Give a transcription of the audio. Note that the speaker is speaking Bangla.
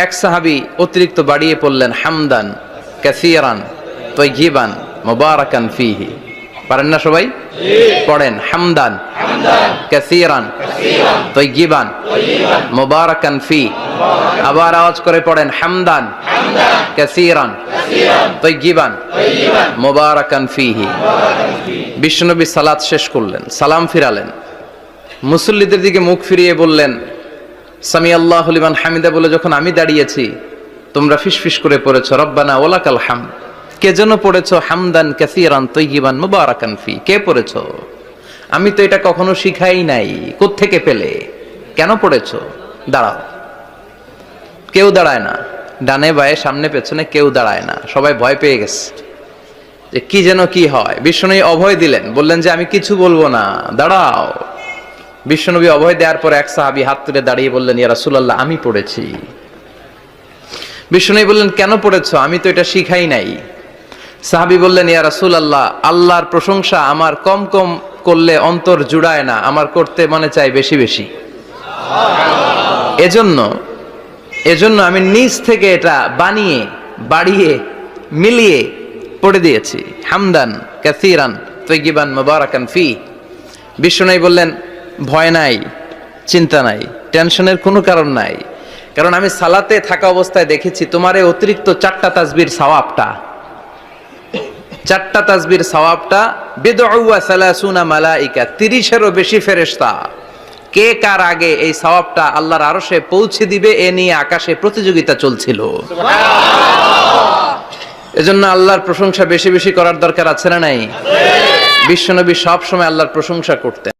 এক সাহাবী অতিরিক্ত বাড়িয়ে পড়লেন, হামদান কাসীরান তাইয়িবান মুবারাকান ফীহি। পারেন না সবাই? পড়েন, হামদান কাসীরান তাইয়িবান মুবারাকান ফীহি। আবার আওয়াজ করে পড়েন, হামদান কাসীরান তাইয়িবান মুবারাকান ফীহি। বিশ্বনবী সালাত শেষ করলেন, সালাম ফিরালেন, মুসল্লিদের দিকে মুখ ফিরিয়ে বললেন, সামি আল্লাহু লিমান হামিদা বলে যখন আমি দাঁড়িয়েছি, তোমরা ফিসফিস করে পড়েছ রব্বানা ওয়ালাকাল হামদ। কে যেন পড়েছ হামদান কাসীরান তাইয়িবান মুবারাকান ফি? কে পড়েছ? আমি তো এটা কখনো শিখাই নাই, কোত্থেকে পেলে? কেন পড়েছ? দাঁড়াও। কেউ দাঁড়ায় না, ডানে বায়ে সামনে পেছনে কেউ দাঁড়ায় না, সবাই ভয় পেয়ে গেছে যে কি যেন কি হয়। বিশ্বনবী অভয় দিলেন, বললেন যে আমি কিছু বলবো না, দাঁড়াও। বিশ্বনবী অভয় দেওয়ার পর এক সাহাবী হাত তুলে দাঁড়িয়ে বললেন, ইয়া রাসূলুল্লাহ, আমি পড়েছি। বিশ্বনবী বললেন, কেন পড়েছ? আমি তো এটা শিখাই নাই। সাহাবী বললেন, ইয়া রাসূলুল্লাহ, আল্লাহর প্রশংসা আমার কম কম করলে অন্তর জুড়ায় না, আমার করতে মনে চাই বেশি বেশি। এজন্য আমি নিজ থেকে এটা বানিয়ে বাড়িয়ে মিলিয়ে পড়ে দিয়েছি, হামদান কাসীরান তাইয়িবান মুবারাকান ফি। বিশ্বনবী বললেন, ভয় নাই, চিন্তা নাই, টেনশনের কোনো কারণ নাই, কারণ আমি সালাতে থাকা অবস্থায় দেখেছি তোমার এই অতিরিক্ত চারটা তাসবির সওয়াবটা বিদউ ওয়া সালাসুনা মালাইকা, 30-এরও বেশি ফেরেশতা কে কার আগে এই সওয়াবটা আল্লাহর আরশে পৌঁছে দিবে এ নিয়ে আকাশে প্রতিযোগিতা চলছিল। সুবহানাল্লাহ। এজন্য আল্লাহর প্রশংসা বেশি বেশি করার দরকার আছে না নাই? বিশ্বনবী সব সময় আল্লাহর প্রশংসা করতেন।